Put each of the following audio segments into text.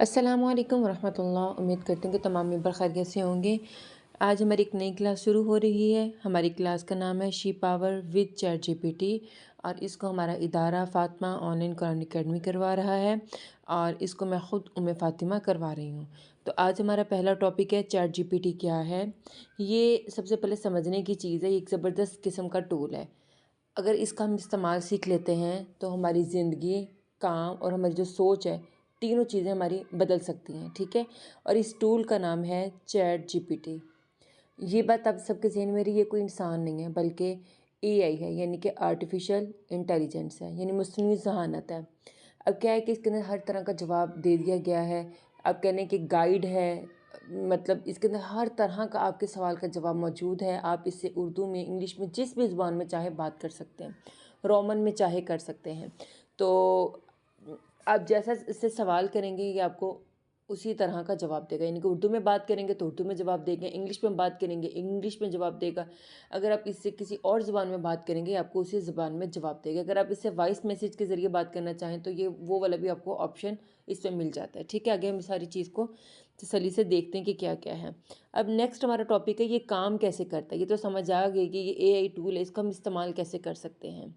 अस्सलामुअलैकुम वरहमतुल्लाह। उम्मीद करते हैं कि तमाम मेंबर खैरियत से होंगे। आज हमारी एक नई क्लास शुरू हो रही है। हमारी क्लास का नाम है she power with chat GPT और इसको हमारा इदारा फ़ातिमा ऑनलाइन कुरान अकेडमी करवा रहा है और इसको मैं ख़ुद उम्मे फ़ातिमा करवा रही हूँ। तो आज हमारा पहला टॉपिक है चैट जीपीटी क्या है। ये सबसे पहले समझने की चीज़ है, ये एक ज़बरदस्त किस्म का टूल है। अगर इसका हम इस्तेमाल सीख लेते हैं तो हमारी ज़िंदगी, काम और हमारी जो सोच है, तीनों चीज़ें हमारी बदल सकती हैं, ठीक है। और इस टूल का नाम है चैट जीपीटी। ये बात आप सबके ज़हन में रही, ये कोई इंसान नहीं है बल्कि एआई है, यानी कि आर्टिफिशियल इंटेलिजेंस है, यानी मस्नूई ज़हानत है। अब क्या है कि इसके अंदर हर तरह का जवाब दे दिया गया है। अब कहने कि गाइड है, मतलब इसके अंदर हर तरह का आपके सवाल का जवाब मौजूद है। आप इससे उर्दू में, इंग्लिश में, जिस भी ज़ुबान में चाहे बात कर सकते हैं, रोमन में चाहे कर सकते हैं। तो आप जैसा इससे सवाल करेंगे ये आपको उसी तरह का जवाब देगा, यानी कि उर्दू में बात करेंगे तो उर्दू में जवाब देगा, इंग्लिश में बात करेंगे इंग्लिश में जवाब देगा। अगर आप इससे किसी और ज़ुबान में बात करेंगे आपको उसी ज़ुबान में जवाब देगा। अगर आप इससे वॉइस मैसेज के ज़रिए बात करना चाहें तो ये वो वाला भी आपको ऑप्शन इसमें मिल जाता है, ठीक है। आगे हम सारी चीज़ को तसल्ली से देखते हैं कि क्या क्या है। अब नेक्स्ट हमारा टॉपिक है ये काम कैसे करता है। ये तो समझ आ गई कि ये एआई टूल है, इसका हम इस्तेमाल कैसे कर सकते हैं।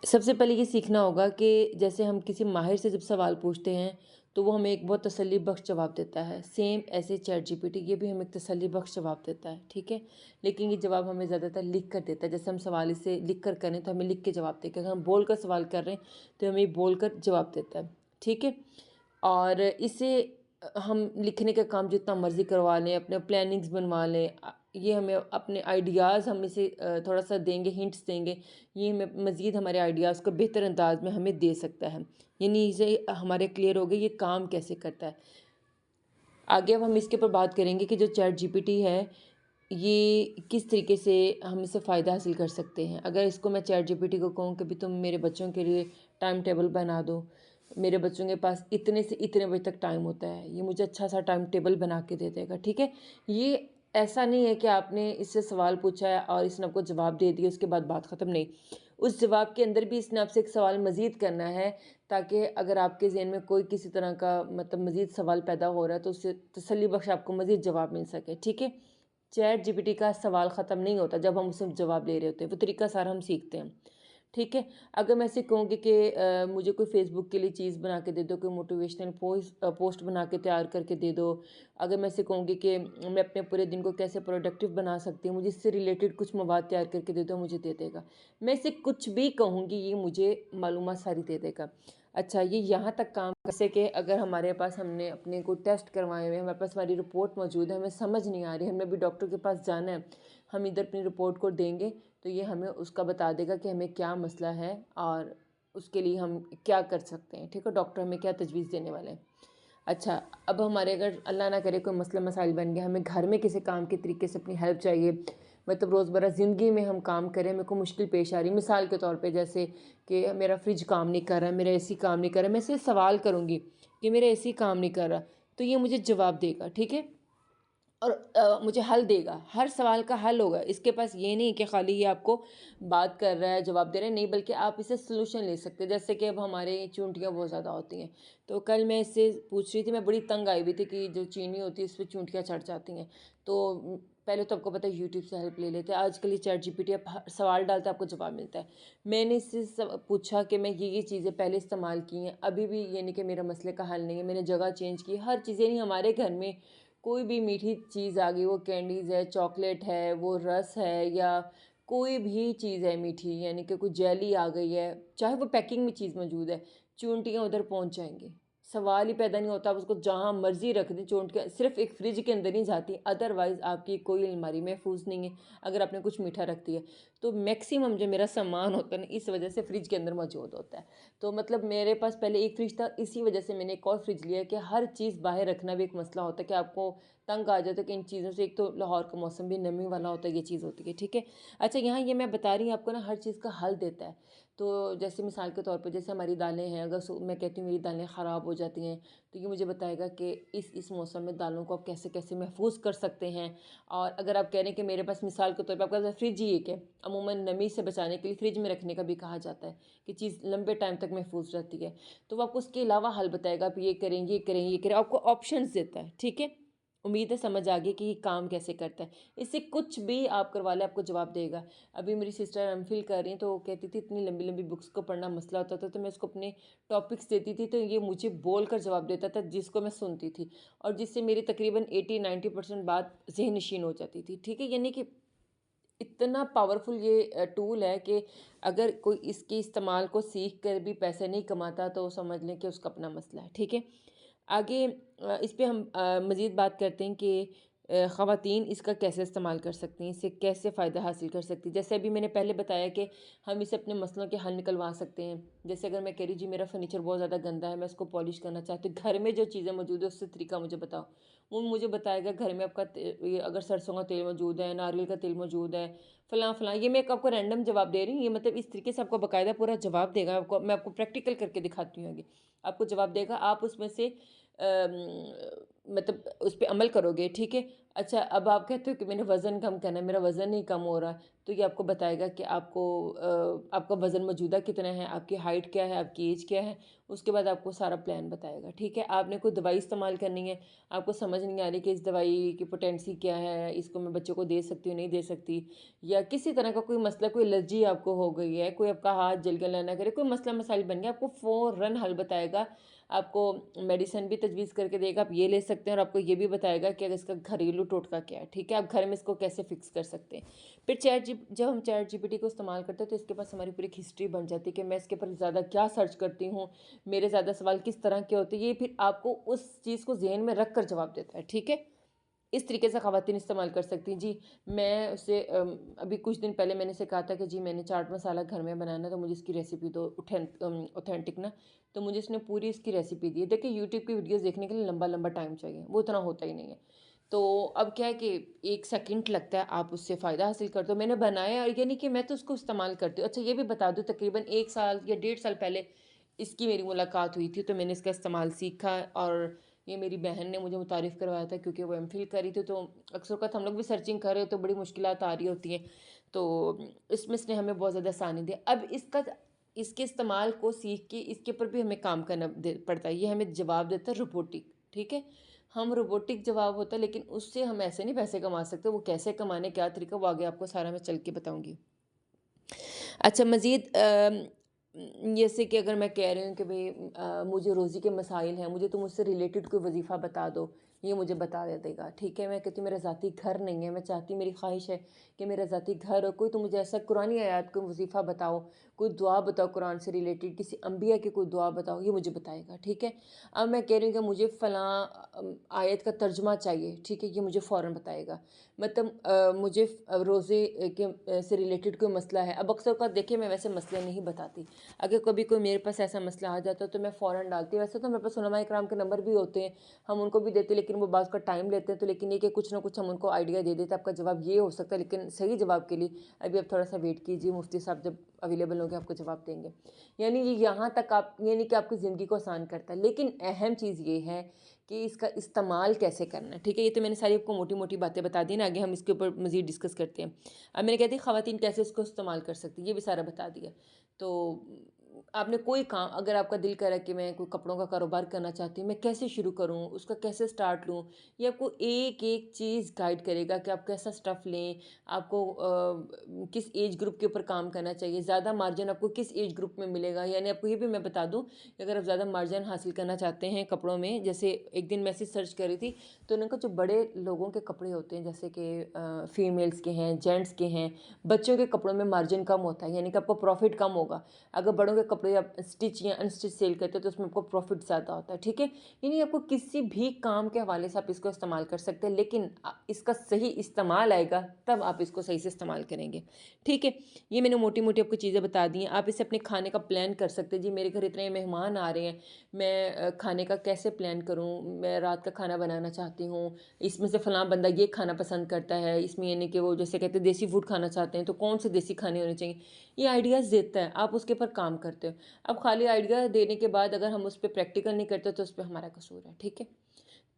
सबसे पहले ये सीखना होगा कि जैसे हम किसी माहिर से जब सवाल पूछते हैं तो वो हमें एक बहुत तसल्ली बख्श जवाब देता है। सेम ऐसे चैट जीपीटी ये भी हमें एक तसल्ली बख्श जवाब देता है, ठीक है। लेकिन ये जवाब हमें ज़्यादातर लिख कर देता है। जैसे हम सवाल इसे लिख कर करें तो हमें लिख के जवाब देगा। अगर हम बोल कर सवाल कर रहे हैं तो हमें बोल कर जवाब देता है, ठीक है। और इसे हम लिखने का काम जितना मर्ज़ी करवा लें, अपने प्लानिंग्स बनवा लें, ये हमें अपने आइडियाज़ हम इसे थोड़ा सा देंगे, हिंट्स देंगे, ये हमें मज़ीद हमारे आइडियाज़ को बेहतर अंदाज में हमें दे सकता है। यानी इसे हमारे क्लियर हो गए ये काम कैसे करता है। आगे अब हम इसके ऊपर बात करेंगे कि जो चैट जीपीटी है ये किस तरीके से हम इससे फ़ायदा हासिल कर सकते हैं। अगर इसको मैं चैट जीपीटी को कहूँ कि भी तुम मेरे बच्चों के लिए टाइम टेबल बना दो, मेरे बच्चों के पास इतने से इतने बजे तक टाइम होता है, ये मुझे अच्छा सा टाइम टेबल बना के दे देगा, ठीक है। ये ऐसा नहीं है कि आपने इससे सवाल पूछा है और इसने आपको जवाब दे दिया उसके बाद बात ख़त्म, नहीं। उस जवाब के अंदर भी इसने आपसे एक सवाल मज़ीद करना है ताकि अगर आपके ज़हन में कोई किसी तरह का मतलब मज़ीद सवाल पैदा हो रहा है तो उससे तसल्ली बख्श आपको मज़ीद जवाब मिल सके, ठीक है। चैट जीपीटी का सवाल ख़त्म नहीं होता जब हम उससे जवाब ले रहे होते हैं, वो तरीका सारा हम सीखते हैं, ठीक है। अगर मैं ऐसे कहूँगी कि मुझे कोई फ़ेसबुक के लिए चीज़ बना के दे दो, कोई मोटिवेशनल पोस्ट बना के तैयार करके दे दो। अगर मैं ऐसे कहूँगी कि मैं अपने पूरे दिन को कैसे प्रोडक्टिव बना सकती हूँ, मुझे इससे रिलेटेड कुछ मवाद तैयार करके दे दो, मुझे दे देगा। मैं इसे कुछ भी कहूँगी ये मुझे मालूमात सारी दे देगा। अच्छा, ये यहाँ तक काम जैसे कि अगर हमारे पास हमने अपने को टेस्ट करवाए हुए हैं, हमारे पास हमारी रिपोर्ट मौजूद है, हमें समझ नहीं आ रही, हमें अभी डॉक्टर के पास जाना है, हम इधर अपनी रिपोर्ट को देंगे तो ये हमें उसका बता देगा कि हमें क्या मसला है और उसके लिए हम क्या कर सकते हैं, ठीक है। डॉक्टर हमें क्या तजवीज़ देने वाले हैं। अच्छा, अब हमारे अगर अल्लाह ना करे कोई मसला मसाइल बन गया, हमें घर में किसी काम के तरीके से अपनी हेल्प चाहिए, मतलब रोज़मर्रा ज़िंदगी में हम काम करें, मेरे को मुश्किल पेश आ रही है, मिसाल के तौर पे जैसे कि मेरा फ्रिज काम नहीं कर रहा है, मेरा एसी काम नहीं कर रहा है, मैं इससे सवाल करूँगी कि मेरा एसी काम नहीं कर रहा, तो ये मुझे जवाब देगा, ठीक है। और मुझे हल देगा, हर सवाल का हल होगा। इसके पास ये नहीं कि खाली ये आपको बात कर रहा है, जवाब दे रहा है, नहीं, बल्कि आप इससे सॉल्यूशन ले सकते हैं। जैसे कि अब हमारे चूंटियाँ बहुत ज़्यादा होती हैं, तो कल मैं इससे पूछ रही थी, मैं बड़ी तंग आई हुई थी कि जो चीनी होती है इस पे चूंटियाँ चढ़ जाती हैं। तो पहले तो आपको पता है यूट्यूब से हेल्प ले लेते हैं, आजकल ये चैट जीपीटी आप सवाल डालते हैं आपको जवाब मिलता है। मैंने इससे पूछा कि मैं ये चीज़ें पहले इस्तेमाल की हैं, अभी भी ये नहीं कि मेरे मसले का हल नहीं है, मैंने जगह चेंज की, हर चीज़ें नहीं, हमारे घर में कोई भी मीठी चीज़ आ गई, वो कैंडीज़ है, चॉकलेट है, वो रस है या कोई भी चीज़ है मीठी, यानी कि कोई जेली आ गई है, चाहे वो पैकिंग में चीज़ मौजूद है, चूंटियाँ उधर पहुँच जाएँगी। सवाल ही पैदा नहीं होता, आप उसको जहाँ मर्ज़ी रख दें, चूंटियाँ सिर्फ़ एक फ्रिज के अंदर नहीं जाती, अदरवाइज़ आपकी कोई अलमारी महफूज़ नहीं है, अगर आपने कुछ मीठा रख दिया। तो मैक्सिमम जो मेरा सामान होता है ना, इस वजह से फ्रिज के अंदर मौजूद होता है। तो मतलब मेरे पास पहले एक फ्रिज था, इसी वजह से मैंने एक और फ्रिज लिया कि हर चीज़ बाहर रखना भी एक मसला होता है कि आपको तंग आ जाता है कि इन चीज़ों से। एक तो लाहौर का मौसम भी नमी वाला होता है, ये चीज़ होती है, ठीक है। अच्छा, यहाँ ये मैं बता रही हूँ आपको ना, हर चीज़ का हल देता है। तो जैसे मिसाल के तौर पे जैसे हमारी दालें हैं, अगर मैं कहती हूँ मेरी दालें ख़राब हो जाती हैं, तो ये मुझे बताएगा कि इस मौसम में दालों को आप कैसे कैसे महफूज कर सकते हैं। और अगर आप कह रहे हैं कि मेरे पास मिसाल के तौर पे आपके पास फ्रिज ही एक है, अमूमन नमी से बचाने के लिए फ्रिज में रखने का भी कहा जाता है कि चीज़ लंबे टाइम तक महफूज रहती है, तो वो आपको उसके अलावा हल बताएगा, आप ये करें ये करें ये करें, आपको ऑप्शंस देता है। ठीक है, उम्मीद है समझ आ गई कि ये काम कैसे करता है। इससे कुछ भी आप करवा लें आपको जवाब देगा। अभी मेरी सिस्टर एमफिल कर रही हैं, तो वो कहती थी इतनी लंबी लंबी बुक्स को पढ़ना मसला होता था, तो मैं उसको अपने टॉपिक्स देती थी, तो ये मुझे बोल कर जवाब देता था जिसको मैं सुनती थी, और जिससे मेरी तकरीबन 80-90% बात ज़हन नशीन हो जाती थी। ठीक है, यानी कि इतना पावरफुल ये टूल है कि अगर कोई इसके इस्तेमाल को सीख कर भी पैसे नहीं कमाता, तो समझ लें कि उसका अपना मसला है। ठीक है, आगे इस पे हम मज़ीद बात करते हैं कि ख़वातीन इसका कैसे इस्तेमाल कर सकती हैं, इससे कैसे फ़ायदा हासिल कर सकती हैं। जैसे अभी मैंने पहले बताया कि हम इसे अपने मसलों के हल निकलवा सकते हैं। जैसे अगर मैं कह रही जी मेरा फ़र्नीचर बहुत ज़्यादा गंदा है, मैं उसको पॉलिश करना चाहती हूँ, घर में जो चीज़ें मौजूद है उससे तरीका मुझे बताओ। वो मुझे बताएगा घर में आपका ये अगर सरसों का तेल मौजूद है, नारियल का तेल मौजूद है, फ़लाँ फ़लाँ, ये मैं एक आपको रैंडम जवाब दे रही हूँ। ये मतलब इस तरीके से आपको बाकायदा पूरा जवाब देगा। आपको मैं आपको प्रैक्टिकल करके दिखाती हूँ आगे। आपको जवाब देगा, आप उसमें से मतलब उस पे अमल करोगे। ठीक है, अच्छा अब आप कहते हो कि मैंने वज़न कम करना है, मेरा वज़न नहीं कम हो रहा, तो ये आपको बताएगा कि आपको आपका वज़न मौजूदा कितना है, आपकी हाइट क्या है, आपकी एज क्या है, उसके बाद आपको सारा प्लान बताएगा। ठीक है, आपने कोई दवाई इस्तेमाल करनी है, आपको समझ नहीं आ रही कि इस दवाई की पोटेंसी क्या है, इसको मैं बच्चों को दे सकती हूँ नहीं दे सकती, या किसी तरह का कोई मसला, कोई एलर्जी आपको हो गई है, कोई आपका हाथ जल गला ना करे, कोई मसला मसाइल बन गया, आपको फ़ौरन हल बताएगा। आपको मेडिसिन भी तजवीज़ करके देगा, आप ये ले सकते हैं, और आपको ये भी बताएगा कि अगर इसका घरेलू टोटका क्या है। ठीक है, आप घर में इसको कैसे फ़िक्स कर सकते हैं। फिर जब हम चैट जीपीटी को इस्तेमाल करते हैं, तो इसके पास हमारी पूरी एक हिस्ट्री बन जाती है कि मैं इसके ऊपर ज़्यादा क्या सर्च करती हूँ, मेरे ज़्यादा सवाल किस तरह के होते हैं, ये फिर आपको उस चीज़ को ज़हन में रख कर जवाब देता है। ठीक है, इस तरीके से ख़वातीन इस्तेमाल कर सकती हैं। जी, मैं उससे अभी कुछ दिन पहले मैंने उसे कहा था कि जी मैंने चाट मसाला घर में बनाना है, तो मुझे इसकी रेसिपी दो ऑथेंटिक ना। तो मुझे उसने पूरी इसकी रेसिपी दी है। देखिए यूट्यूब की वीडियोज़ देखने के लिए लंबा-लंबा टाइम चाहिए, वो इतना होता ही नहीं है। तो अब क्या है कि 1 सेकंड लगता है, आप उससे फ़ायदा हासिल करते हो। मैंने बनाया, और ये नहीं कि मैं तो उसको इस्तेमाल करती हूँ। अच्छा ये भी बता दूँ, तकरीबन 1 साल या डेढ़ साल पहले इसकी मेरी मुलाकात हुई थी, तो मैंने इसका इस्तेमाल सीखा, और ये मेरी बहन ने मुझे मुतारिफ़ करवाया था, क्योंकि वो एमफ़िल कर रही थी, तो अक्सर वक़्त हम लोग भी सर्चिंग कर रहे हो तो बड़ी मुश्किलात आ रही होती हैं। तो इसमें इसने हमें बहुत ज़्यादा आसानी दी। अब इसके इस्तेमाल को सीख के इसके ऊपर भी हमें काम करना पड़ता है। ये हमें जवाब देता है रोबोटिक। ठीक है, हम रोबोटिक जवाब होता है, लेकिन उससे हम ऐसे नहीं पैसे कमा सकते। वो कैसे कमाने, क्या तरीका, वो आगे आपको सारा मैं चल के बताऊँगी। अच्छा मज़ीद जैसे कि अगर मैं कह रही हूँ कि भई मुझे रोज़ी के मसाइल हैं, मुझे तुम उससे रिलेटेड कोई वज़ीफ़ा बता दो, ये मुझे बता देगा। ठीक है, मैं कहती हूँ मेरा ज़ाती घर नहीं है, मैं चाहती, मेरी ख़्वाहिश है कि मेरा ज़ाती घर हो, कोई तो मुझे ऐसा कुरानी आयत कोई वज़ीफ़ा बताओ, कोई दुआ बताओ कुरान से रिलेटेड, किसी अंबिया की कोई दुआ बताओ, ये मुझे बताएगा। ठीक है, अब मैं कह रही हूँ कि मुझे फ़लाँ आयत का तर्जुमा चाहिए, ठीक है, ये मुझे फ़ौरन बताएगा। मतलब मुझे रोज़े से रिलेटेड कोई मसला है। अब अक्सर औक़ात देखिए मैं वैसे मसले नहीं बताती। अगर कभी कोई मेरे पास ऐसा मसला आ जाता है, तो मैं फ़ौरन डालती हूँ। वैसे तो मेरे पास उलमा इकराम के नंबर भी होते हैं, हम उनको भी देते हैं, लेकिन वो बाज़ का टाइम लेते हैं। तो लेकिन ये कि कुछ ना कुछ हम उनको आइडिया दे देते हैं, आपका जवाब ये हो सकता है, लेकिन सही जवाब के लिए अभी आप थोड़ा-सा वेट कीजिए, मुफ्ती साहब जब अवेलेबल होंगे आपको जवाब देंगे। यानी ये यहाँ तक आप, ये नहीं कि आपकी ज़िंदगी को आसान करता है, लेकिन अहम चीज़ ये है कि इसका इस्तेमाल कैसे करना है। ठीक है, ये तो मैंने सारी आपको मोटी-मोटी बातें बता दी ना, आगे हम इसके ऊपर मज़ीद डिस्कस करते हैं। अब मैंने कहा थी ख़वातीन कैसे इसको इस्तेमाल कर सकती हैं, ये भी सारा बता दिया। तो आपने कोई काम, अगर आपका दिल करा कि मैं कोई कपड़ों का कारोबार करना चाहती हूँ, मैं कैसे शुरू करूँ, उसका कैसे स्टार्ट लूँ, ये आपको एक-एक चीज़ गाइड करेगा कि आप कैसा स्टफ़ लें, आपको किस एज ग्रुप के ऊपर काम करना चाहिए, ज़्यादा मार्जिन आपको किस एज ग्रुप में मिलेगा। यानी आपको ये भी मैं बता दूँ कि अगर आप ज़्यादा मार्जिन हासिल करना चाहते हैं कपड़ों में, जैसे एक दिन मैसेज सर्च कर रही थी, तो उन्होंने कहा जो बड़े लोगों के कपड़े होते हैं, जैसे कि फीमेल्स के हैं, जेंट्स के हैं, बच्चों के कपड़ों में मार्जिन कम होता है, यानी कि आपको प्रॉफिट कम होगा। अगर बड़ों के कपड़े आप स्टिच या अनस्टिच सेल करते हो, तो उसमें आपको प्रॉफिट ज़्यादा होता है। ठीक है, यानी आपको किसी भी काम के हवाले से आप इसको इस्तेमाल कर सकते हैं, लेकिन इसका सही इस्तेमाल आएगा तब आप इसको सही से इस्तेमाल करेंगे। ठीक है, ये मैंने मोटी-मोटी आपको चीज़ें बता दी हैं। आप इसे अपने खाने का प्लान कर सकते हैं। जी मेरे घर इतने मेहमान आ रहे हैं, मैं खाने का कैसे प्लान करूँ? मैं रात का खाना बनाना चाहती हूँ, इसमें से फ़लाँ बंदा ये खाना पसंद करता है, इसमें यानी कि वो जैसे कहते हैं देसी फूड खाना चाहते हैं, तो कौन से देसी खाने होने चाहिए? ये आइडियाज़ देता है, आप उसके ऊपर काम करते हो। अब खाली आइडिया देने के बाद अगर हम उस पे प्रैक्टिकल नहीं करते तो उस पे हमारा कसूर है, ठीक है?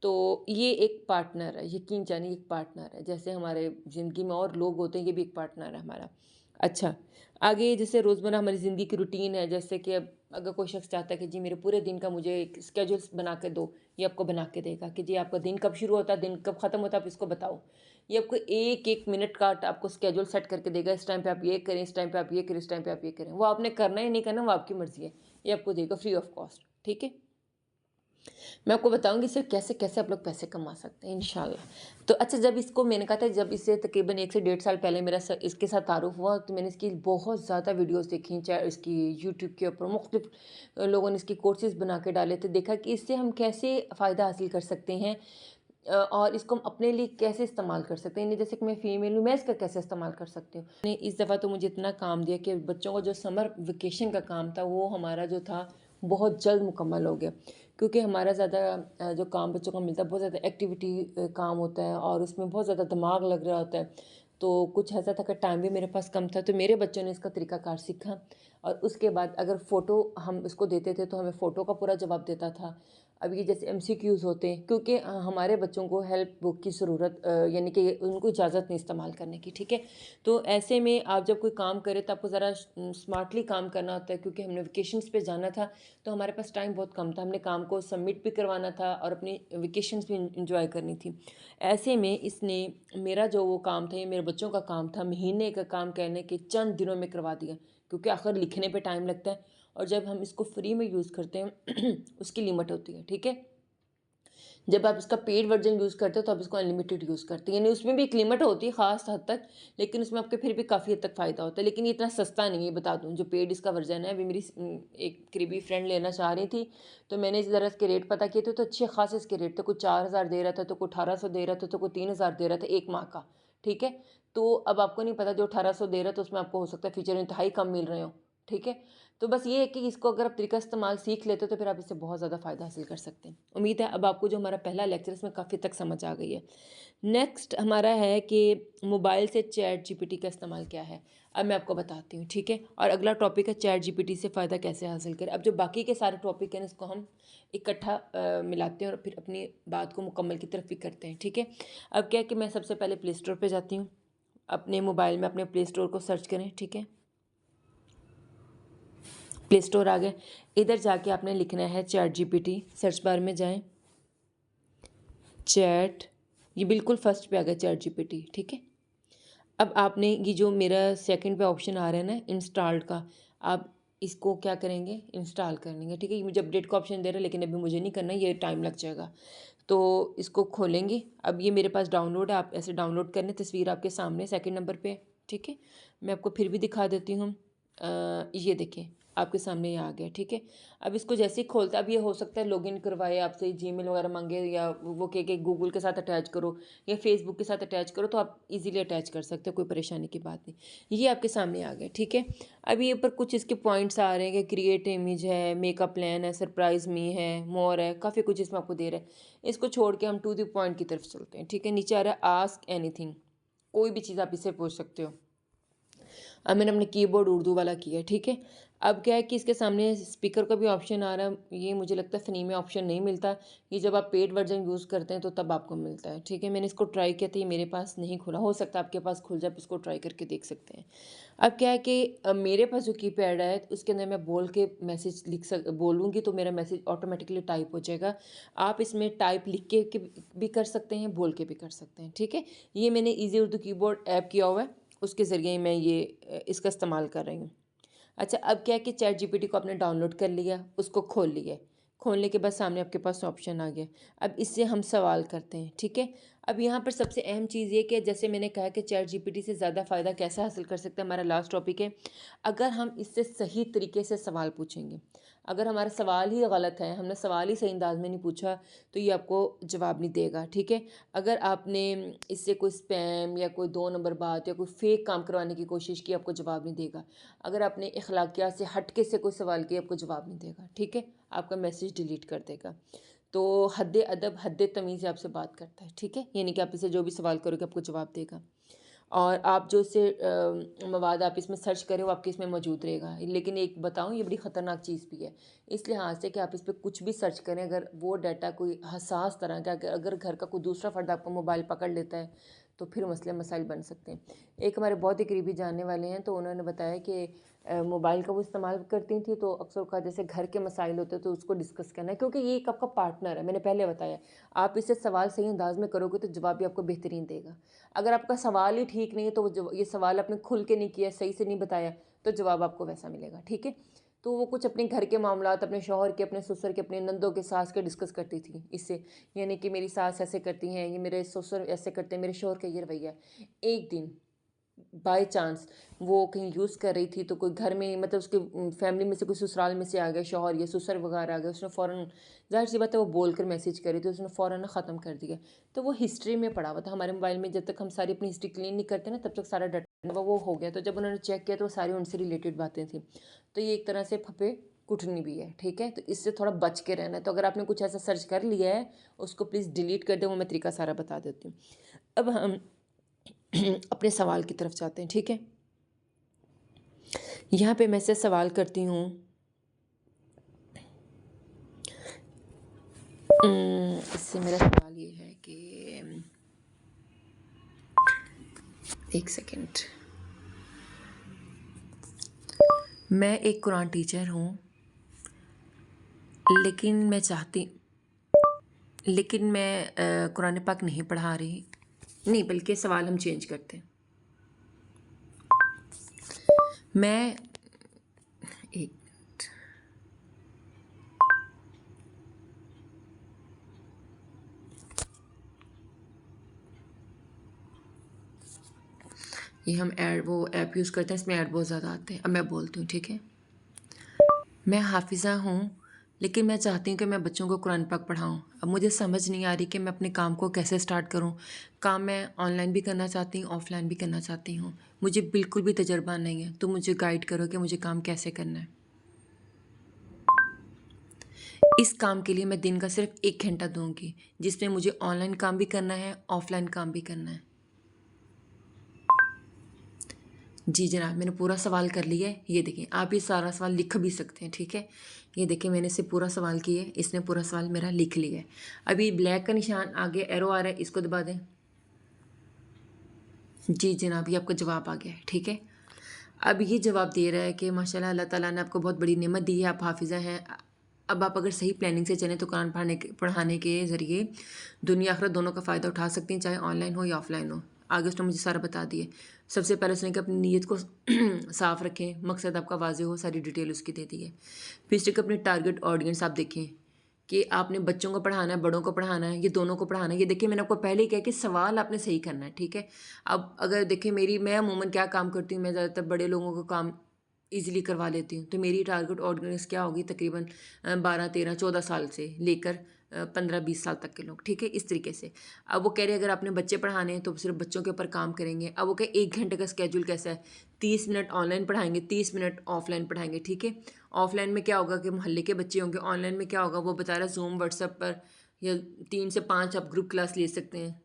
तो ये एक पार्टनर है, यकीन जानिए एक पार्टनर है। जैसे हमारे ज़िंदगी में और लोग होते हैं, ये भी एक पार्टनर है हमारा। अच्छा, आगे जैसे रोज़मर्रा हमारी ज़िंदगी की रूटीन है, जैसे कि अब अगर कोई शख़्स चाहता है कि जी मेरे पूरे दिन का मुझे एक स्केड्यूल्स बना के दो, ये आपको बना के देगा कि जी आपका दिन कब शुरू होता है, दिन कब ख़त्म होता है, आप इसको बताओ। ये आपको एक-एक मिनट का आपको स्केड्यूल सेट करके देगा, इस टाइम पे आप ये करें, इस टाइम पे आप ये करें, इस टाइम पे आप ये करें। वो आपने करना है, नहीं करना, वो आपकी मर्ज़ी है। ये आपको देगा फ्री ऑफ कॉस्ट, ठीक है? मैं आपको बताऊँगी इससे कैसे-कैसे आप लोग पैसे कमा सकते हैं इंशाल्लाह। तो अच्छा, जब इसको मैंने कहा था, जब इससे तकरीबन 1 से डेढ़ साल पहले मेरा इसके साथ तारुफ़ हुआ, तो मैंने इसकी बहुत ज़्यादा वीडियोज़ देखी, चाहे इसकी यूट्यूब के ऊपर मुख्तलिफ़ लोगों ने इसकी कोर्सेज़ बना के डाले थे। देखा कि इससे हम कैसे फ़ायदा हासिल कर सकते हैं, और इसको हम अपने लिए कैसे इस्तेमाल कर सकते हैं। यानी जैसे कि मैं फ़ीमेल हूँ, मैं इसका कैसे इस्तेमाल कर सकती हूँ। ने इस दफ़ा तो मुझे इतना काम दिया कि बच्चों का जो समर वेकेशन का काम था, वो हमारा जो था बहुत जल्द मुकम्मल हो गया। क्योंकि हमारा ज़्यादा जो काम बच्चों को मिलता है, बहुत ज़्यादा एक्टिविटी काम होता है और उसमें बहुत ज़्यादा दिमाग लग रहा होता है। तो कुछ ऐसा था कि टाइम भी मेरे पास कम था, तो मेरे बच्चों ने इसका तरीक़ाकार सीखा और उसके बाद अगर फ़ोटो हम इसको देते थे, तो हमें फ़ोटो का पूरा जवाब देता था। अब ये जैसे एमसीक्यूज़ होते हैं, क्योंकि हमारे बच्चों को हेल्प बुक की ज़रूरत, यानी कि उनको इजाज़त नहीं इस्तेमाल करने की, ठीक है? तो ऐसे में आप जब कोई काम करें तो आपको ज़रा स्मार्टली काम करना होता है, क्योंकि हमने वेकेशंस पे जाना था, तो हमारे पास टाइम बहुत कम था। हमने काम को सबमिट भी करवाना था और अपनी वेकेशंस भी एंजॉय करनी थी। ऐसे में इसने मेरा जो वो काम था, ये मेरे बच्चों का काम था, महीने का काम कहने के चंद दिनों में करवा दिया, क्योंकि आखिर लिखने पे टाइम लगता है और जब हम इसको फ्री में यूज़ करते हैं उसकी लिमिट होती है, ठीक है? जब आप इसका पेड वर्ज़न यूज़ करते हो तो आप इसको अनलिमिटेड यूज़ करते हैं, यानी उसमें भी एक लिमिट होती है ख़ास हद तक, लेकिन उसमें आपके फिर भी काफ़ी हद तक फ़ायदा होता है। लेकिन ये इतना सस्ता नहीं है, बता दूँ। जो पेड इसका वर्ज़न है, अभी मेरी एक करीबी फ्रेंड लेना चाह रही थी, तो मैंने ज़रा इसके रेट पता किए थे, तो अच्छे ख़ासे इसके रेट थे। कोई 4000 दे रहा था, तो कोई 1800 दे रहा था, तो कोई 3000 दे रहा था 1 माह का, ठीक है? तो अब आपको नहीं पता, जो 1800 दे रहा है तो उसमें आपको हो सकता है फ़ीचर इंतहाई कम मिल रहे हों, ठीक है? तो बस ये है कि इसको अगर आप तरीका इस्तेमाल सीख लेते हो तो फिर आप इससे बहुत ज़्यादा फ़ायदा हासिल कर सकते हैं। उम्मीद है अब आपको जो हमारा पहला लेक्चर है इसमें काफ़ी तक समझ आ गई है। नेक्स्ट हमारा है कि मोबाइल से चैट जीपीटी का इस्तेमाल क्या है। अब मैं आपको बताती हूँ, ठीक है? और अगला टॉपिक है चैट जीपीटी से फ़ायदा कैसे हासिल करें। अब जो बाकी के सारे टॉपिक हैं इसको हम इकट्ठा मिलाते हैं और फिर अपनी बात को मुकम्मल की तरफ भी करते हैं, ठीक है? अब क्या है कि मैं सबसे पहले प्ले स्टोर पर जाती हूँ। अपने मोबाइल में अपने प्ले स्टोर को सर्च करें, ठीक है? प्ले स्टोर आ गए। इधर जाके आपने लिखना है चैट जीपीटी, सर्च बार में जाएँ, चैट, ये बिल्कुल फर्स्ट पे आ गया चैट जीपीटी, ठीक है? अब आपने ये जो मेरा सेकंड पे ऑप्शन आ रहा है ना इंस्टॉल्ड का, आप इसको क्या करेंगे, इंस्टॉल कर लेंगे, ठीक है? ये मुझे अपडेट का ऑप्शन दे रहा है, लेकिन अभी मुझे नहीं करना, ये टाइम लग जाएगा। तो इसको खोलेंगे। अब ये मेरे पास डाउनलोड है, आप ऐसे डाउनलोड कर लें, तस्वीर आपके सामने सेकंड नंबर पे, ठीक है? मैं आपको फिर भी दिखा देती हूँ। ये देखिए, आपके सामने ये आ गया, ठीक है? अब इसको जैसे ही खोलता है, अब ये हो सकता है लॉगिन करवाए आपसे, जीमेल वगैरह मांगे, या वो कहे कि गूगल के साथ अटैच करो या फेसबुक के साथ अटैच करो, तो आप इजीली अटैच कर सकते हो, कोई परेशानी की बात नहीं। ये आपके सामने आ गया, ठीक है? अब ये ऊपर कुछ इसके पॉइंट्स आ रहे हैं कि क्रिएट इमेज है, मेकअप प्लान है, सरप्राइज मी है, मोर है, काफ़ी कुछ इसमें आपको दे रहा है। इसको छोड़ के हम टू द पॉइंट की तरफ चलते हैं, ठीक है? नीचे आ रहा है आस्क एनीथिंग, कोई भी चीज़ आप इससे पूछ सकते हो। अब मैंने अपने कीबोर्ड उर्दू वाला किया है, ठीक है? अब क्या है कि इसके सामने स्पीकर का भी ऑप्शन आ रहा है, ये मुझे लगता है फ्री में ऑप्शन नहीं मिलता, ये जब आप पेड वर्जन यूज़ करते हैं तो तब आपको मिलता है, ठीक है? मैंने इसको ट्राई किया था, ये मेरे पास नहीं खुला, हो सकता है आपके पास खुल जाए, आप इसको ट्राई करके देख सकते हैं। अब क्या है कि मेरे पास जो कीपैड है उसके अंदर मैं बोल के मैसेज बोलूँगी तो मेरा मैसेज ऑटोमेटिकली टाइप हो जाएगा। आप इसमें टाइप लिख के भी कर सकते हैं, बोल के भी कर सकते हैं, ठीक है? ये मैंने ईज़ी उर्दू कीबोर्ड ऐप किया हुआ है, उसके ज़रिए मैं ये इसका इस्तेमाल कर रही हूँ। अच्छा, अब क्या है कि चैट जीपीटी को आपने डाउनलोड कर लिया, उसको खोल लिया। खोलने के बाद सामने आपके पास ऑप्शन आ गया। अब इससे हम सवाल करते हैं, ठीक है? अब यहाँ पर सबसे अहम चीज़ ये कि जैसे मैंने कहा कि चैट जीपीटी से ज़्यादा फ़ायदा कैसे हासिल कर सकते हैं, हमारा लास्ट टॉपिक है। अगर हम इससे सही तरीके से सवाल पूछेंगे। अगर हमारा सवाल ही गलत है, हमने सवाल ही सही अंदाज़ में नहीं पूछा, तो ये आपको जवाब नहीं देगा, ठीक है? अगर आपने इससे कोई स्पैम या कोई 2 नंबर बात या कोई फ़ेक काम करवाने की कोशिश की, आपको जवाब नहीं देगा। अगर आपने अखलाकियात से हट के से कोई सवाल किया, आपको जवाब नहीं देगा, ठीक है? आपका मैसेज डिलीट कर देगा। तो हद्दे अदब, हद्दे तमीज़ से आपसे बात करता है, ठीक है? यानी कि आप इससे जो भी सवाल करोगे, आपको जवाब देगा। और आप जो इससे मवाद आप इसमें सर्च करें वो आपके इसमें मौजूद रहेगा। लेकिन एक बताऊँ, ये बड़ी ख़तरनाक चीज़ भी है। इस लिहाज से कि आप इस पे कुछ भी सर्च करें, अगर वो डाटा कोई हसास तरह का, अगर घर का कोई दूसरा फ़र्द आपका मोबाइल पकड़ लेता है तो फिर मसले मसाइल बन सकते हैं। एक हमारे बहुत ही करीबी जानने वाले हैं, तो उन्होंने बताया कि मोबाइल का वो इस्तेमाल करती थी, तो अक्सर का जैसे घर के मसाइल होते हैं तो उसको डिस्कस करना है, क्योंकि ये एक आपका पार्टनर है। मैंने पहले बताया, आप इससे सवाल सही अंदाज में करोगे तो जवाब भी आपको बेहतरीन देगा। अगर आपका सवाल ही ठीक नहीं है, तो ये सवाल आपने खुल के नहीं किया, सही से नहीं बताया, तो जवाब आपको वैसा मिलेगा, ठीक है। तो वो कुछ अपने घर के मामलात, अपने शौहर के, अपने ससुर के, अपने नंदों के, सास के डिस्कस करती थी इससे। यानी कि मेरी सास ऐसे करती हैं, ये मेरे ससुर ऐसे करते हैं, मेरे शौहर का ये रवैया है। एक दिन बाय चांस वो कहीं यूज़ कर रही थी, तो कोई घर में, मतलब उसके फैमिली में से कोई ससुराल में से आ गया शौहर या ससुर वगैरह आ गया, उसने फ़ौरन, ज़ाहिर सी बात है वो बोल कर मैसेज करी, तो उसने फ़ौरन ना ख़त्म कर दिया। तो वो हिस्ट्री में पड़ा हुआ था हमारे मोबाइल में। जब तक हम सारी अपनी हिस्ट्री क्लीन नहीं करते ना, तब तक सारा डाटा वो हो गया। तो जब उन्होंने चेक किया तो वो सारी उनसे रिलेटेड बातें थी। तो ये एक तरह से फपे कुटनी भी है, ठीक है। तो इससे थोड़ा बच के रहना है। तो अगर आपने कुछ ऐसा सर्च कर लिया है, उसको प्लीज़ डिलीट कर दें। वो मैं तरीका सारा बता देती हूँ। अब हम अपने सवाल की तरफ जाते हैं, ठीक है। यहाँ पे मैं से सवाल करती हूँ। इससे मेरा सवाल ये है कि एक सेकंड, मैं एक कुरान टीचर हूँ, लेकिन मैं कुरान पाक नहीं पढ़ा रही। नहीं, बल्कि सवाल हम चेंज करते हैं। मैं एक ये हम वो ऐप यूज़ करते हैं, इसमें ऐड बहुत ज़्यादा आते हैं। अब मैं बोलती हूँ, ठीक है। मैं हाफिज़ा हूँ, लेकिन मैं चाहती हूँ कि मैं बच्चों को कुरान पाक पढ़ाऊँ। अब मुझे समझ नहीं आ रही कि मैं अपने काम को कैसे स्टार्ट करूँ। काम मैं ऑनलाइन भी करना चाहती हूँ, ऑफ़लाइन भी करना चाहती हूँ। मुझे बिल्कुल भी तजुर्बा नहीं है, तो मुझे गाइड करो कि मुझे काम कैसे करना है। इस काम के लिए मैं दिन का सिर्फ 1 घंटा दूँगी, जिसमें मुझे ऑनलाइन काम भी करना है, ऑफ़लाइन काम भी करना है। जी जनाब, मैंने पूरा सवाल कर लिया है। ये देखिए, आप ये सारा सवाल लिख भी सकते हैं, ठीक है। ये देखिए, मैंने इससे पूरा सवाल किया है, इसने पूरा सवाल मेरा लिख लिया है। अभी ब्लैक का निशान आगे एरो आ रहा है, इसको दबा दें। जी जनाब, ये आपका जवाब आ गया है, ठीक है। अब ये जवाब दे रहा है कि माशाल्लाह अल्लाह ताला ने आपको बहुत बड़ी नेमत दी है, आप हाफिज़ा हैं। अब आप अगर सही प्लानिंग से चलें तो कुरान पढ़ाने के ज़रिए दुनिया आखिरत दोनों का फ़ायदा उठा सकती हैं, चाहे ऑनलाइन हो या ऑफ़लाइन हो। आगे उसने मुझे सारा बता दिए। सबसे पहले उसने कहा अपनी नीयत को साफ़ रखें, मकसद आपका वाज़ेह हो, सारी डिटेल उसकी दे दी है। फिर उसने कहा अपनी टारगेट ऑडियंस आप देखें कि आपने बच्चों को पढ़ाना है, बड़ों को पढ़ाना है, ये दोनों को पढ़ाना है। ये देखिए, मैंने आपको पहले ही कहा कि सवाल आपने सही करना है, ठीक है। अब अगर देखिए, मैं अमूमन क्या काम करती हूँ, मैं ज़्यादातर बड़े लोगों को काम ईज़िली करवा लेती हूँ। तो मेरी टारगेट ऑडियंस क्या होगी, तकरीबन 12, 13, 14 साल से लेकर 15, 20 साल तक के लोग, ठीक है, इस तरीके से। अब वो कह रहे हैं अगर आपने बच्चे पढ़ाने हैं तो सिर्फ बच्चों के ऊपर काम करेंगे। अब वो कहे 1 घंटे का स्केड्यूल कैसा है, 30 मिनट ऑनलाइन पढ़ाएँगे, 30 मिनट ऑफ़लाइन पढ़ाएँगे, ठीक है। ऑफ़लाइन में क्या होगा कि मोहल्ले के बच्चे होंगे, ऑनलाइन में क्या होगा वो बता रहा है ज़ूम, व्हाट्सएप पर या 3 से 5 आप ग्रुप क्लास ले सकते हैं।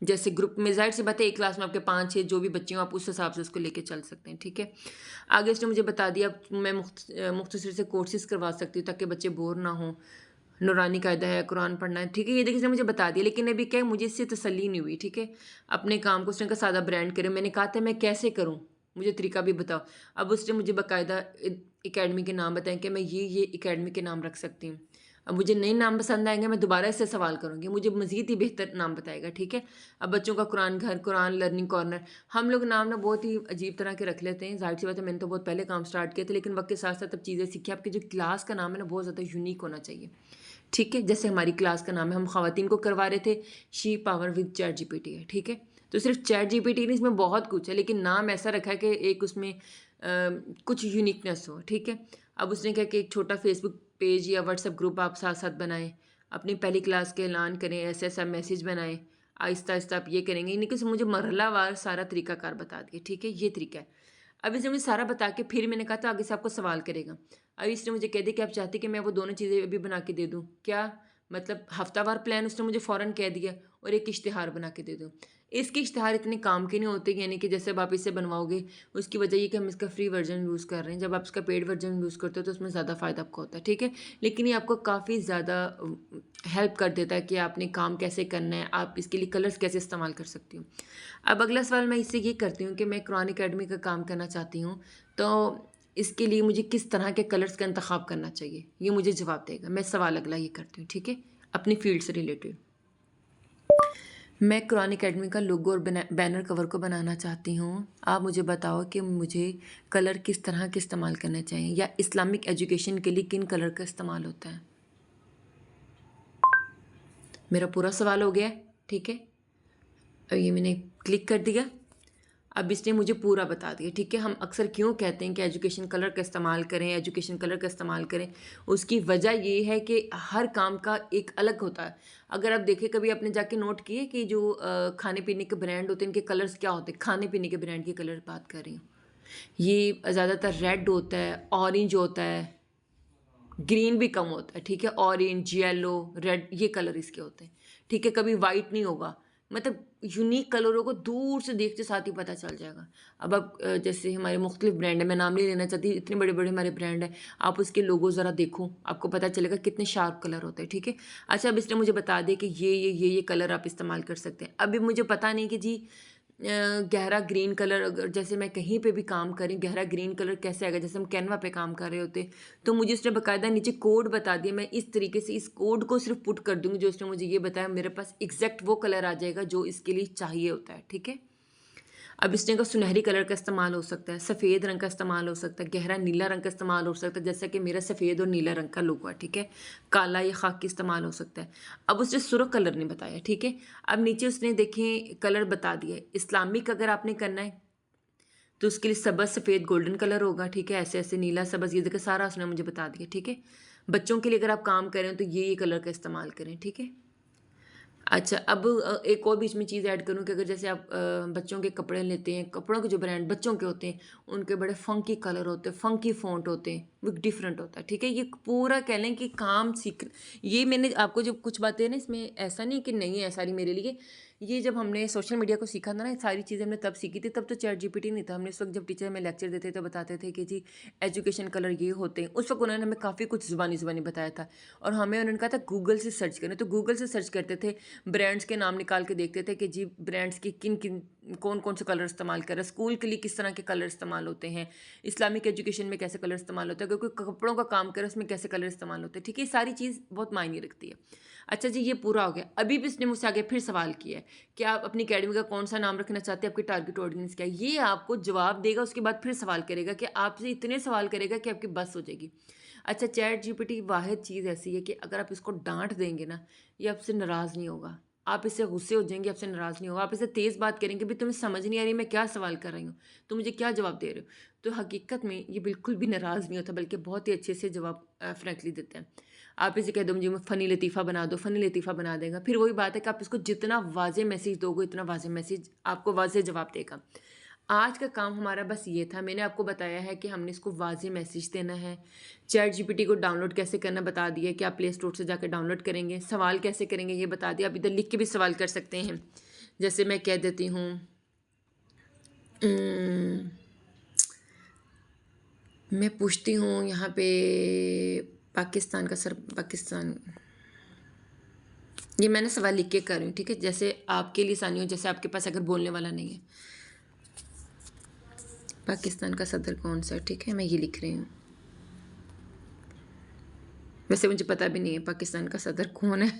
जैसे ग्रुप में ज़ाहिर सी बात है, एक क्लास में आपके 5-6 जो भी बच्चे हों, आप उस हिसाब से उसको लेके चल सकते हैं, ठीक है। आगे उसने मुझे बता दिया, अब मैं मुख्तसर से कोर्सेज़ करवा सकती हूँ ताकि बच्चे बोर ना हों। नूरानी कायदा है, कुरान पढ़ना है, ठीक है। ये देखिए, इसने मुझे बता दिया, लेकिन अभी क्या है, मुझे इससे तसल्ली नहीं हुई, ठीक है। अपने काम को उसने कहा सादा ब्रांड करें। मैंने कहा था मैं कैसे करूँ? मुझे तरीका भी बताओ। अब उसने मुझे बाकायदा एकेडमी के नाम बताएँ कि मैं ये एकेडमी के नाम रख सकती हूँ। अब मुझे नए नाम पसंद आएँगे, मैं दोबारा इससे सवाल करूँगी, मुझे मज़ीद ही बेहतर नाम बताएगा, ठीक है। अब बच्चों का कुरान घर, कुरान लर्निंग कॉर्नर, हम लोग नाम ना बहुत ही अजीब तरह के रख लेते हैं। ज़ाहिर सी बात है, मैंने तो बहुत पहले काम स्टार्ट किए थे, लेकिन वक़्त के साथ-साथ अब चीज़ें सीखी। आपकी जो क्लास का नाम है ना, बहुत ज़्यादा यूनिक होना चाहिए, ठीक है। जैसे हमारी क्लास का नाम है, हम ख़वातीन को करवा रहे थे, she power with chat GPT है, ठीक है। तो सिर्फ चैट जीपीटी नहीं, इसमें बहुत कुछ है, लेकिन नाम ऐसा रखा है कि एक उसमें कुछ यूनिकनेस हो, ठीक है। अब उसने कहा कि एक छोटा फेसबुक पेज या व्हाट्सएप ग्रुप आप साथ साथ बनाएं, अपनी पहली क्लास के ऐलान करें, ऐसे ऐसा मैसेज बनाएं, आहिस्ता आहिस्ता आप ये करेंगे। यानी कि उसने मुझे मरहलावार सारा तरीकाकार बता दिया, ठीक है, ये तरीका है। अब इसने मुझे सारा बता के फिर मैंने कहा था आगे से आपको सवाल करेगा। अब इसने मुझे कह दिया कि आप चाहती कि मैं वो दोनों चीज़ें अभी बना के दे दूँ? क्या मतलब हफ्तावार प्लान उसने मुझे फ़ौरन कह दिया, और एक इश्तिहार बना के दे दूँ। इसके इश्तिहार इतने काम के नहीं होते, यानी कि जैसे अब आप इसे बनवाओगे, उसकी वजह ये कि हम इसका फ्री वर्जन यूज़ कर रहे हैं। जब आप इसका पेड वर्जन यूज़ करते हो तो उसमें ज़्यादा फ़ायदा आपको होता है, ठीक है। लेकिन ये आपको काफ़ी ज़्यादा हेल्प कर देता है कि आपने काम कैसे करना है, आप इसके लिए कलर्स कैसे इस्तेमाल कर सकती हो। अब अगला सवाल मैं इससे ये करती हूँ कि मैं कुरान अकेडमी का काम करना चाहती हूँ, तो इसके लिए मुझे किस तरह के कलर्स का इंतखाब करना चाहिए, ये मुझे जवाब देगा। मैं सवाल अगला ये करती हूँ, ठीक है, अपनी फील्ड से रिलेटेड। मैं कुरान अकेडमी का लोगो और बैनर कवर को बनाना चाहती हूँ। आप मुझे बताओ कि मुझे कलर किस तरह के इस्तेमाल करने चाहिए, या इस्लामिक एजुकेशन के लिए किन कलर का इस्तेमाल होता है। मेरा पूरा सवाल हो गया है, ठीक है। अब ये मैंने क्लिक कर दिया, अब इसने मुझे पूरा बता दिया, ठीक है। हम अक्सर क्यों कहते हैं कि एजुकेशन कलर का इस्तेमाल करें, एजुकेशन कलर का इस्तेमाल करें, उसकी वजह ये है कि हर काम का एक अलग होता है। अगर आप देखें, कभी आपने जाके नोट किए कि जो खाने पीने के ब्रांड होते हैं, इनके कलर्स क्या होते हैं, खाने पीने के ब्रांड के कलर बात कर रही हूँ, ये ज़्यादातर रेड होता है, ऑरेंज होता है, ग्रीन भी कम होता है, ठीक है। ऑरेंज, येलो, रेड, ये कलर इसके होते हैं, ठीक है। कभी वाइट नहीं होगा, मतलब यूनिक कलरों को दूर से देखते साथ ही पता चल जाएगा। अब आप जैसे हमारे मुख्तलिफ ब्रांड है, मैं नाम नहीं लेना चाहती, इतने बड़े बड़े हमारे ब्रांड है, आप उसके लोगो ज़रा देखो, आपको पता चलेगा कितने शार्प कलर होते हैं, ठीक है। अच्छा, अब इसने मुझे बता दिया कि ये कलर आप इस्तेमाल कर सकते हैं। अभी मुझे पता नहीं कि जी गहरा ग्रीन कलर, अगर जैसे मैं कहीं पे भी काम करी, गहरा ग्रीन कलर कैसे आएगा, जैसे हम कैनवा पे काम कर रहे होते, तो मुझे उसने बाकायदा नीचे कोड बता दिया। मैं इस तरीके से इस कोड को सिर्फ पुट कर दूंगी जो उसने मुझे ये बताया, मेरे पास एग्जैक्ट वो कलर आ जाएगा जो इसके लिए चाहिए होता है, ठीक है। अब इसने का सुनहरी कलर का इस्तेमाल हो सकता है, सफ़ेद रंग का इस्तेमाल हो सकता है, गहरा नीला रंग का इस्तेमाल हो सकता है, जैसा कि मेरा सफ़ेद और नीला रंग का लोगो है, ठीक है। काला या खाकी इस्तेमाल हो सकता है। अब उसने सुर्ख कलर नहीं बताया, ठीक है। अब नीचे उसने देखें कलर बता दिया है। इस्लामिक अगर आपने करना है तो उसके लिए सबज़, सफ़ेद, गोल्डन कलर होगा, ठीक है। ऐसे ऐसे नीला, सबज़, ये देखिए सारा उसने मुझे बता दिया, ठीक है। बच्चों के लिए अगर आप काम करें तो ये कलर का इस्तेमाल करें, ठीक है। अच्छा, अब एक और बीच में चीज़ ऐड करूँ कि अगर जैसे आप बच्चों के कपड़े लेते हैं, कपड़ों के जो ब्रांड बच्चों के होते हैं, उनके बड़े फ़ंकी कलर होते हैं, फ़ंकी फ़ॉन्ट होते हैं, वो डिफरेंट होता है, ठीक है। ये पूरा कह लें कि काम सीख, ये मैंने आपको जो कुछ बातें ना, इसमें ऐसा नहीं कि नहीं है सारी मेरे लिए, ये जब हमने सोशल मीडिया को सीखा था ना, सारी चीज़ें हमने तब सीखी थी, तब तो चैट जीपीटी नहीं था। हमने उस वक्त जब टीचर हमें लेक्चर देते तो बताते थे कि जी एजुकेशन कलर ये होते हैं, उस वक्त उन्होंने हमें काफ़ी कुछ ज़ुबानी ज़ुबानी बताया था, और हमें उन्होंने कहा था गूगल से सर्च करें, तो गूगल से सर्च करते थे, ब्रांड्स के नाम निकाल के देखते थे कि जी ब्रांड्स की किन किन कौन कौन से कलर इस्तेमाल कर रहे हैं, स्कूल के लिए किस तरह के कलर इस्तेमाल होते हैं, इस्लामिक एजुकेशन में कैसे कलर इस्तेमाल होता है, क्योंकि कपड़ों का काम करे उसमें कैसे कलर इस्तेमाल होते हैं, ठीक है। सारी चीज़ बहुत मायने रखती है। अच्छा जी, ये पूरा हो गया। अभी भी इसने मुझसे आगे फिर सवाल किया है कि आप अपनी अकेडमी का कौन सा नाम रखना चाहते हैं, आपकी टारगेट ऑडियंस क्या है। ये आपको जवाब देगा, उसके बाद फिर सवाल करेगा कि आपसे इतने सवाल करेगा कि आपकी बस हो जाएगी। अच्छा, चैट जीपीटी वाहिद चीज़ ऐसी है कि अगर आप इसको डांट देंगे ना, ये आपसे नाराज़ नहीं होगा, आप इससे गुस्से हो जाएंगे, आपसे नाराज़ नहीं होगा। आप इससे तेज़ बात करेंगे, भी तुम्हें समझ नहीं आ रही मैं क्या सवाल कर रही हूँ, तो मुझे क्या जवाब दे रहे हो, तो हकीकत में ये बिल्कुल भी नाराज़ नहीं होता, बल्कि बहुत ही अच्छे से जवाब फ्रैंकली देता है। आप इसे कह दो मुझे फ़नी लतीफ़ा बना दो, फ़नी लतीफ़ा बना देगा। फिर वही बात है कि आप इसको जितना वाज़े मैसेज दोगे, इतना वाज़े मैसेज आपको वाज़े जवाब देगा। आज का काम हमारा बस ये था, मैंने आपको बताया है कि हमने इसको वाज़े मैसेज देना है। चैट जीपीटी को डाउनलोड कैसे करना बता दिया कि आप प्ले स्टोर से जाकर डाउनलोड करेंगे। सवाल कैसे करेंगे ये बता दिया। आप इधर लिख के भी सवाल कर सकते हैं। जैसे मैं कह देती हूँ मैं पूछती हूँ यहाँ पे पाकिस्तान का पाकिस्तान, ये मैंने सवाल लिख के कर रही हूँ, ठीक है। जैसे आपके लिए आसानी हो, जैसे आपके पास अगर बोलने वाला नहीं है। पाकिस्तान का सदर कौन सा है, ठीक है, मैं ये लिख रही हूँ। वैसे मुझे पता भी नहीं है पाकिस्तान का सदर कौन है।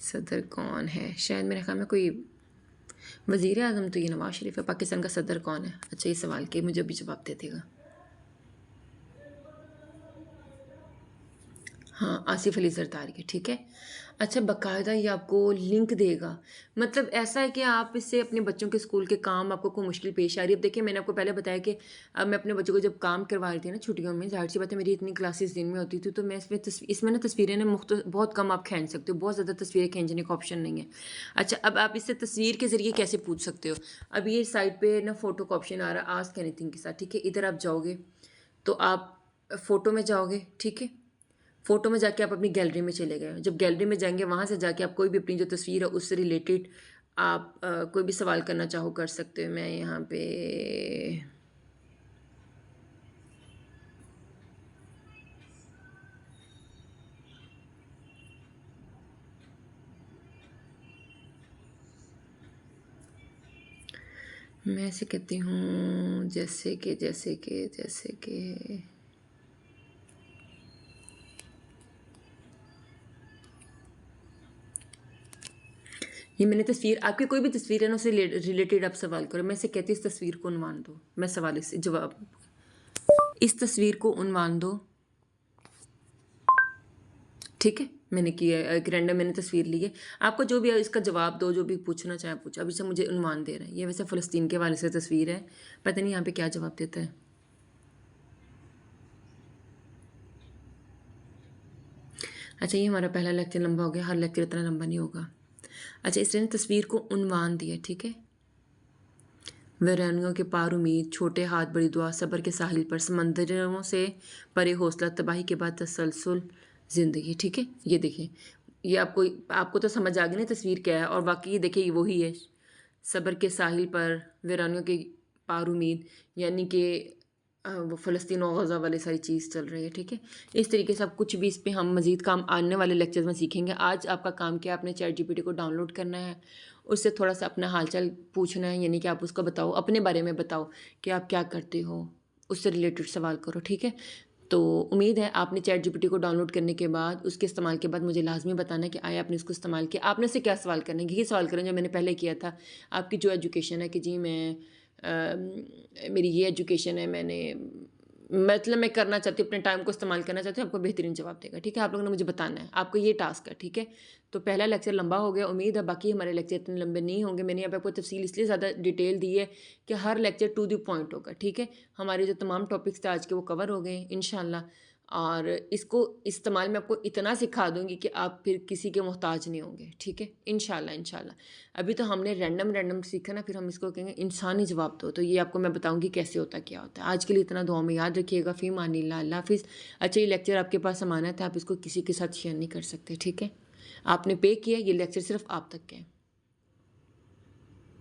सदर कौन है, शायद मेरे ख्याल में कोई वज़ीर आज़म तो ये नवाज शरीफ है। पाकिस्तान का सदर कौन है, अच्छा ये सवाल के मुझे अभी जवाब दे देगा। हाँ, आसिफ अली ज़रदारी है, ठीक है। अच्छा, बाकायदा ये आपको लिंक देगा, मतलब ऐसा है कि आप इससे अपने बच्चों के स्कूल के काम, आपको कोई मुश्किल पेश आ रही है। अब देखिए, मैंने आपको पहले बताया कि अब मैं अपने बच्चों को जब काम करवा रही थी ना छुट्टियों में, ज़ाहिर सी बात है मेरी इतनी क्लासेस दिन में होती थी, तो मैं इसमें ना तस्वीरें ना बहुत कम आप खींच सकते हो, बहुत ज़्यादा तस्वीरें खींचने का ऑप्शन नहीं है। अच्छा, अब आप इससे तस्वीर के ज़रिए कैसे पूछ सकते हो। अब ये साइड पर ना फ़ोटो का ऑप्शन आ रहा है आस्क एनीथिंग के साथ, ठीक है। इधर आप जाओगे तो आप फ़ोटो में जाओगे, ठीक है। फ़ोटो में जाके आप अपनी गैलरी में चले गए। जब गैलरी में जाएँगे, वहाँ से जाके आप कोई भी अपनी जो तस्वीर है उससे रिलेटेड आप कोई भी सवाल करना चाहो कर सकते हो। मैं यहाँ पे मैं ऐसे कहती हूँ जैसे कि ये मैंने तस्वीर, आपकी कोई भी तस्वीर है ना, उससे रिलेटेड आप सवाल करो। मैं इसे कहती हूँ इस तस्वीर को उन्वान दो, मैं सवाल इस जवाब, इस तस्वीर को उन्वान दो, ठीक है। मैंने किया है, एक रैंडम मैंने तस्वीर ली है। आपको जो भी है इसका जवाब दो, जो भी पूछना चाहे पूछो। अभी से मुझे उन्वान दे रहा है, ये वैसे फ़लस्तीन के हवाले से तस्वीर है, पता नहीं यहाँ पे क्या जवाब देता है। अच्छा, ये हमारा पहला लेक्चर लंबा हो गया, हर लेक्चर इतना लंबा नहीं होगा। अच्छा, इसने तस्वीर को उन्वान दिया, ठीक है। वैरानियों के पार उम्मीद, छोटे हाथ बड़ी दुआ, सब्र के साहिल पर, समंदरों से परे हौसला, तबाही के बाद तसलसल ज़िंदगी, ठीक है। ये देखें, ये आपको आपको तो समझ आ गई ना तस्वीर क्या है, और बाकी ये देखिए ये वही है। सब्र के साहिल पर, वैरानियों के पार उम्मीद, यानी कि वो फ़लस्तीन और गज़ा वाली सारी चीज़ चल रही है, ठीक है। इस तरीके से आप कुछ भी इस पे हम मज़ीद काम आने वाले लेक्चर्स में सीखेंगे। आज आपका काम क्या है, आपने चैट जीपीटी को डाउनलोड करना है, उससे थोड़ा सा अपना हालचाल पूछना है, यानी कि आप उसको बताओ, अपने बारे में बताओ कि आप क्या करते हो, उससे रिलेटेड सवाल करो, ठीक है। तो उम्मीद है आपने चैट जीपीटी को डाउनलोड करने के बाद, उसके इस्तेमाल के बाद मुझे लाजमी बताना है कि आया आपने इसको इस्तेमाल किया। आपने से क्या सवाल करना है, यही सवाल करें जो मैंने पहले किया था। आपकी जो एजुकेशन है कि जी मैं मेरी ये एजुकेशन है, मैंने मतलब मैं करना चाहती हूँ, अपने टाइम को इस्तेमाल करना चाहती हूँ, आपको बेहतरीन जवाब देगा, ठीक है। आप लोगों ने मुझे बताना है, आपको ये टास्क है, ठीक है। तो पहला लेक्चर लंबा हो गया, उम्मीद है बाकी हमारे लेक्चर इतने लंबे नहीं होंगे। मैंने यहाँ पे आपको तफसील इसलिए ज़्यादा डिटेल दी है कि हर लेक्चर टू द पॉइंट होगा, ठीक है। हमारे जो तमाम टॉपिक्स थे आज के वो कवर हो गए इंशाल्लाह, और इसको इस्तेमाल में आपको इतना सिखा दूंगी कि आप फिर किसी के मोहताज नहीं होंगे, ठीक है, इंशाल्लाह इंशाल्लाह। अभी तो हमने रैंडम सीखा ना, फिर हम इसको कहेंगे इंसानी जवाब दो, तो ये आपको मैं बताऊंगी कैसे होता है, क्या होता है। आज के लिए इतना दुआ में याद रखिएगा। फ़ी मानिल्लाह, अल्लाह हाफिज़। अच्छा, ये लेक्चर आपके पास अमानत है, आप इसको किसी के साथ शेयर नहीं कर सकते, ठीक है। आपने पे किया, ये लेक्चर सिर्फ आप तक के हैं।